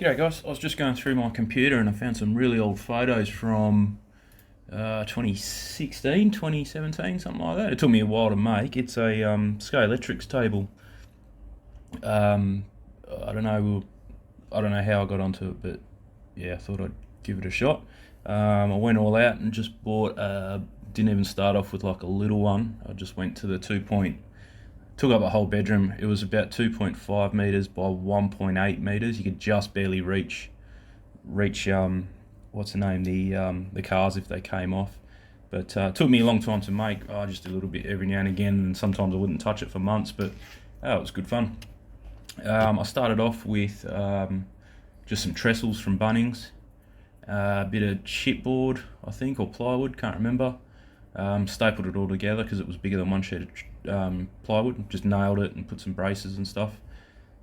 G'day guys, I was just going through my computer and I found some really old photos from 2016, 2017, something like that. It took me a while to make. It's a Scalextric table. Um, I don't know, I don't know how I got onto it, but yeah, I thought I'd give it a shot. I went all out and just bought. Didn't even start off with like a little one. I just went to the 2 point. Took up a whole bedroom. It was about 2.5 meters by 1.8 meters. You could just barely reach what's the name, the cars if they came off. But it took me a long time to make. Just a little bit every now and again, and sometimes I wouldn't touch it for months. But it was good fun. I started off with just some trestles from Bunnings, a bit of chipboard, I think, or plywood, can't remember. Stapled it all together because it was bigger than one sheet of plywood. Just nailed it and put some braces and stuff.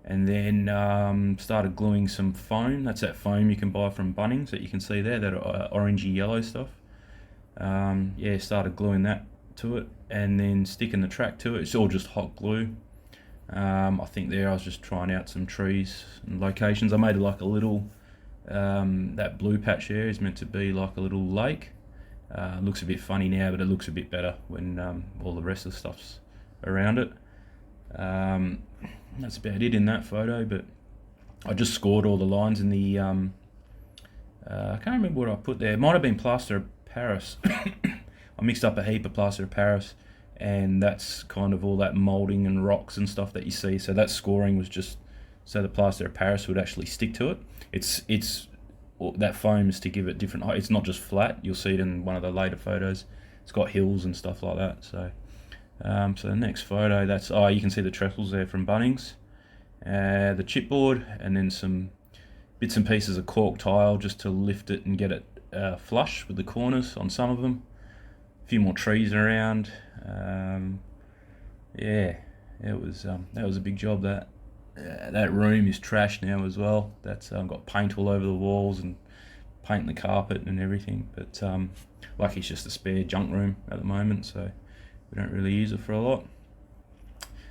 And then started gluing some foam. That's that foam you can buy from Bunnings that you can see there, that orangey yellow stuff. Yeah, started gluing that to it and then sticking the track to it. It's all just hot glue. I think there I was just trying out some trees and locations. I made it like a little, that blue patch there is meant to be like a little lake. Looks a bit funny now, but it looks a bit better when all the rest of the stuff's around it. That's about it in that photo, but I just scored all the lines in the, I can't remember what I put there. It might have been plaster of Paris. I mixed up a heap of plaster of Paris, and that's kind of all that moulding and rocks and stuff that you see. So that scoring was just so the plaster of Paris would actually stick to it. It's that foam is to give it different height. It's not just flat. You'll see it in one of the later photos. It's got hills and stuff like that. So so the next photo, that's you can see the trestles there from Bunnings, the chipboard, and then some bits and pieces of cork tile just to lift it and get it flush with the corners on some of them. A few more trees around. Yeah, it was that was a big job. That room is trashed now as well. That's got paint all over the walls and paint the carpet and everything. But lucky it's just a spare junk room at the moment, so we don't really use it for a lot.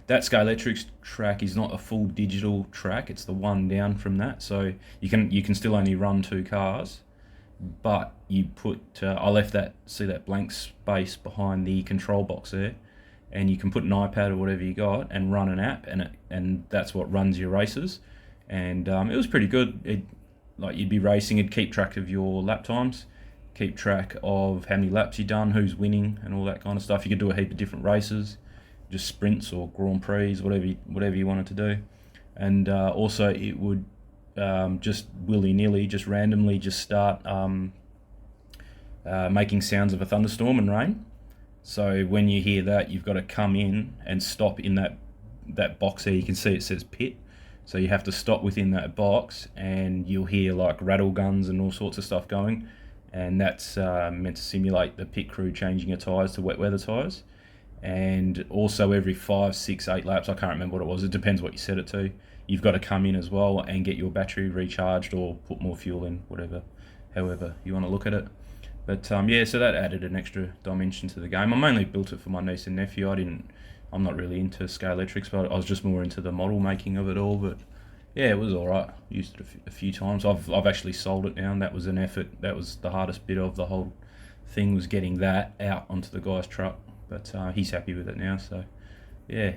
That Scalextric track is not a full digital track. It's the one down from that, so you can still only run two cars. But you put I left that blank space behind the control box there, and you can put an iPad or whatever you got and run an app, and that's what runs your races. And it was pretty good. Like you'd be racing, it'd keep track of your lap times, keep track of how many laps you've done, who's winning, and all that kind of stuff. You could do a heap of different races, just sprints or Grand Prix, whatever you wanted to do. And also it would just willy-nilly, just randomly, just start making sounds of a thunderstorm and rain. So when you hear that, you've got to come in and stop in that box there. You can see it says pit. So you have to stop within that box, and you'll hear like rattle guns and all sorts of stuff going. And that's meant to simulate the pit crew changing your tyres to wet weather tyres. And also every 5, 6, 8 laps, I can't remember what it was, it depends what you set it to, you've got to come in as well and get your battery recharged or put more fuel in, however you want to look at it. But yeah, so that added an extra dimension to the game. I mainly built it for my niece and nephew. I'm not really into Scalextrics, but I was just more into the model making of it all. But yeah, it was alright. Used it a few times. I've actually sold it now, and that was an effort. That was the hardest bit of the whole thing, was getting that out onto the guy's truck. But he's happy with it now, so yeah.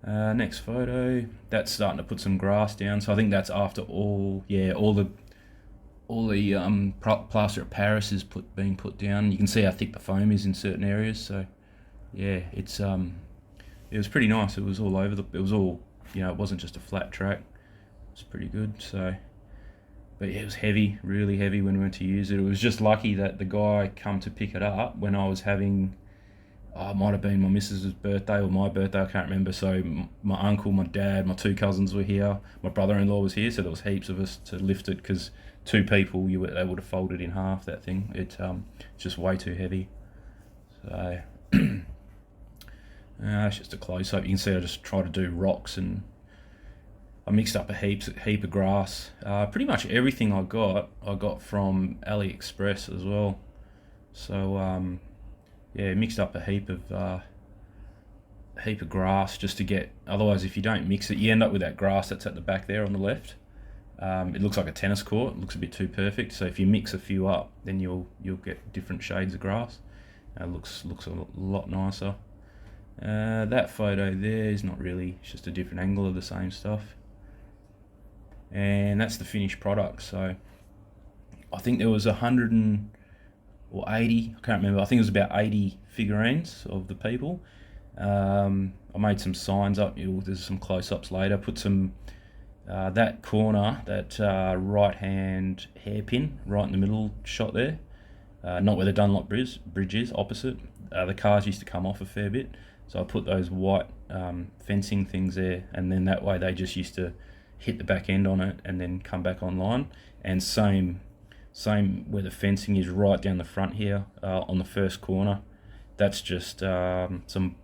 Next photo, that's starting to put some grass down. So I think that's after all the plaster of Paris is being put down. You can see how thick the foam is in certain areas. So yeah, it was pretty nice. It was all over it was all, it wasn't just a flat track. It was pretty good. So, but yeah, it was heavy, really heavy when we went to use it. It was just lucky that the guy come to pick it up when I was having, it might have been my missus's birthday or my birthday, I can't remember. So my uncle, my dad, my two cousins were here, my brother-in-law was here, so there was heaps of us to lift it, because two people, they would have folded in half, that thing. It's just way too heavy. So it's just a close-up. You can see I just try to do rocks, and I mixed up a heap of grass. Pretty much everything I got from AliExpress as well. So yeah, mixed up a heap of grass just to get. Otherwise, if you don't mix it, you end up with that grass that's at the back there on the left. It looks like a tennis court. It looks a bit too perfect. So if you mix a few up, then you'll get different shades of grass. It looks a lot nicer. That photo there is not really, it's just a different angle of the same stuff. And that's the finished product. So I think there was 180, I can't remember, I think it was about 80 figurines of the people. I made some signs up, there's some close-ups later, put some, that corner, that right hand hairpin right in the middle shot there, not where the Dunlop bridge is, opposite. The cars used to come off a fair bit, so I put those white fencing things there, and then that way they just used to hit the back end on it and then come back online. And same where the fencing is right down the front here, on the first corner. That's just some,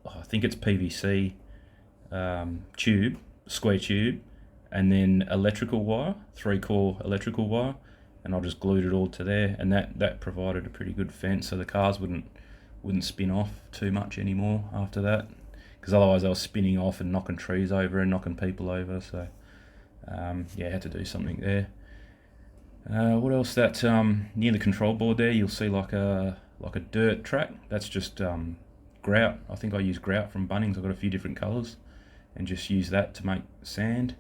I think it's PVC tube, square tube, and then electrical wire, 3-core electrical wire, and I just glued it all to there, and that provided a pretty good fence, so the cars wouldn't spin off too much anymore after that, because otherwise they were spinning off and knocking trees over and knocking people over. So yeah, I had to do something there. What else? That near the control board there, you'll see like a dirt track. That's just grout. I think I used grout from Bunnings. I've got a few different colours, and just use that to make sand.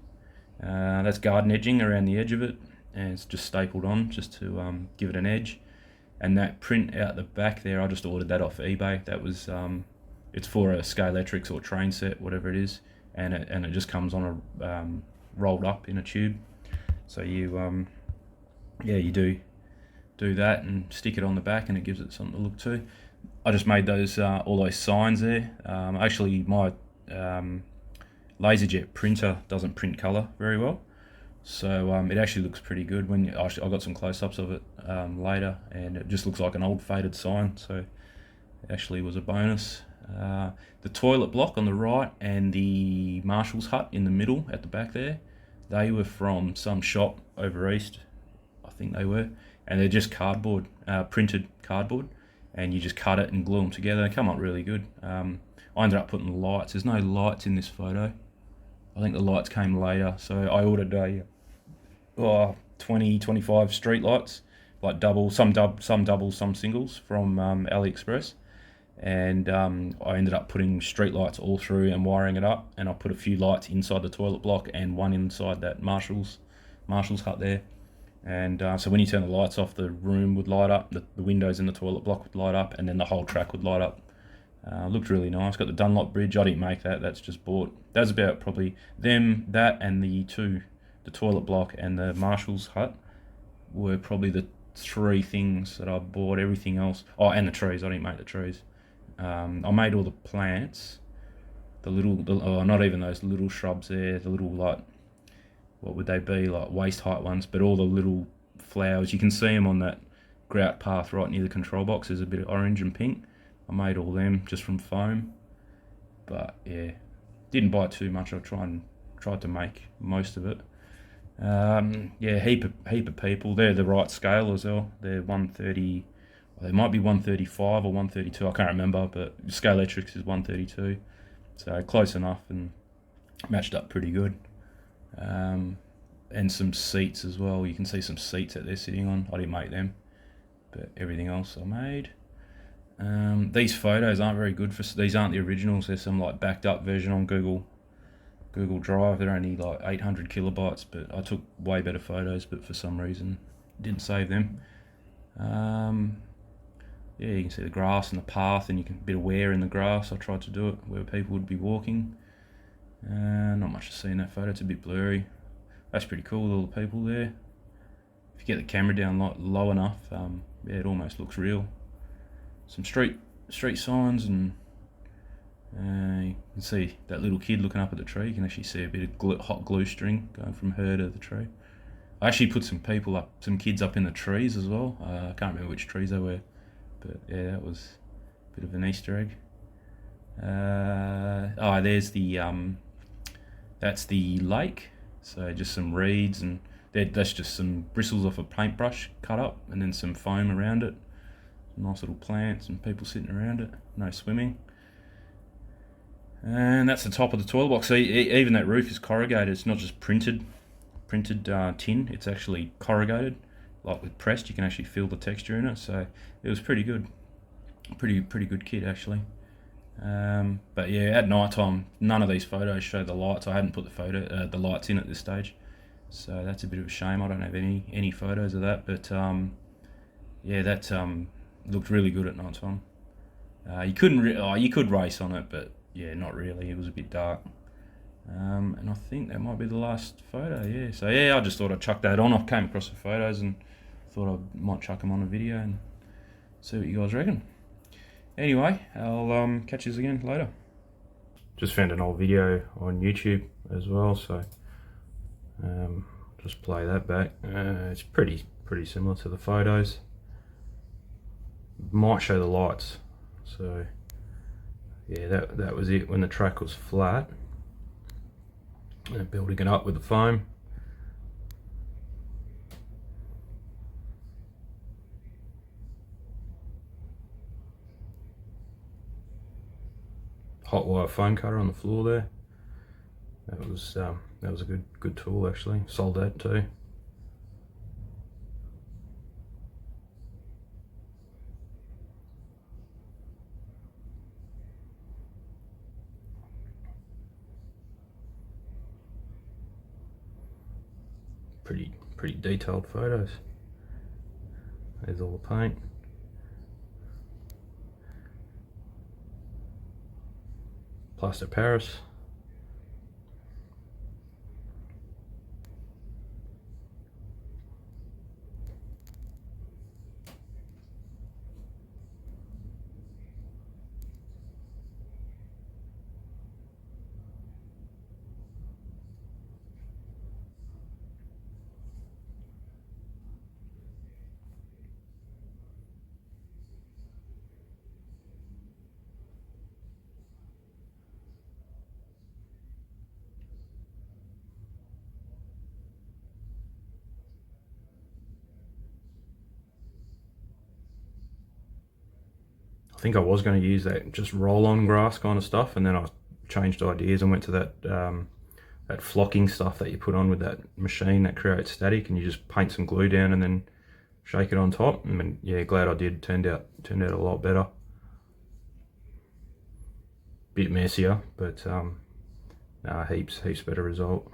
That's garden edging around the edge of it, and it's just stapled on just to give it an edge. And that print out the back there, I just ordered that off eBay. That was it's for a Scalextric or train set, whatever it is, and it just comes on a rolled up in a tube. So you yeah, you do that and stick it on the back, and it gives it something to look to. I just made those all those signs there. Actually, my LaserJet printer doesn't print colour very well, so it actually looks pretty good. When I got some close-ups of it later, and it just looks like an old faded sign, so it actually was a bonus. The toilet block on the right and the Marshall's hut in the middle at the back there, they were from some shop over east, I think they were, and they're just cardboard, printed cardboard, and you just cut it and glue them together. They come up really good. I ended up putting the lights. There's no lights in this photo. I think the lights came later, so I ordered a 20, 25 street lights, like some doubles, some singles from AliExpress, and I ended up putting street lights all through and wiring it up, and I put a few lights inside the toilet block and one inside that Marshall's hut there. And so when you turn the lights off, the room would light up, the windows in the toilet block would light up, and then the whole track would light up. Looked really nice. Got the Dunlop bridge. I didn't make that. That's just bought. That's about probably that and the toilet block and the Marshall's hut were probably the 3 things that I bought. Everything else, and the trees. I didn't make the trees. I made all the plants, not even those little shrubs there, the little, like, what would they be, like waist height ones, but all the little flowers, you can see them on that grout path right near the control box. There's a bit of orange and pink. I made all them just from foam, but yeah, didn't buy too much. I tried to make most of it. Yeah, heap of people. They're the right scale as well. They're 130. They might be 135 or 132. I can't remember, but Scalextric is 132, so close enough and matched up pretty good. And some seats as well. You can see some seats that they're sitting on. I didn't make them, but everything else I made. These photos aren't very good these aren't the originals. There's some like backed up version on Google Drive. They're only like 800 kilobytes, but I took way better photos, but for some reason didn't save them. Yeah, you can see the grass and the path, and you can a bit of wear in the grass. I tried to do it where people would be walking. Not much to see in that photo. It's a bit blurry. That's pretty cool with all the people there. If you get the camera down low enough, yeah, it almost looks real. Some street signs, and you can see that little kid looking up at the tree. You can actually see a bit of hot glue string going from her to the tree. I actually put some kids up in the trees as well. I can't remember which trees they were, but yeah, that was a bit of an Easter egg. There's the that's the lake. So just some reeds, and that's just some bristles off a paintbrush cut up, and then some foam around it. Nice little plants and people sitting around it. No swimming. And that's the top of the toilet box. So even that roof is corrugated. It's not just printed printed tin. It's actually corrugated, like with pressed. You can actually feel the texture in it. So it was pretty good. Pretty good kit actually. But yeah, at night time, none of these photos show the lights. I hadn't put the lights in at this stage, so that's a bit of a shame. I don't have any photos of that, but yeah, that looked really good at night time. You you could race on it, but yeah, not really. It was a bit dark. And I think that might be the last photo. Yeah, so yeah, I just thought I'd chuck that on. I came across the photos and thought I might chuck them on a video and see what you guys reckon. Anyway, I'll catch you again later. Just found an old video on YouTube as well, so just play that back. It's pretty similar to the photos. Might show the lights. So yeah, that was it when the track was flat. And building it up with the foam. Hot wire foam cutter on the floor there. That was a good tool actually. Sold that too. Pretty detailed photos. There's all the paint. Plaster Paris. I think I was going to use that just roll-on grass kind of stuff, and then I changed ideas and went to that that flocking stuff that you put on with that machine that creates static, and you just paint some glue down and then shake it on top. I mean, yeah, glad I did. Turned out a lot better. Bit messier, but nah, heaps better result.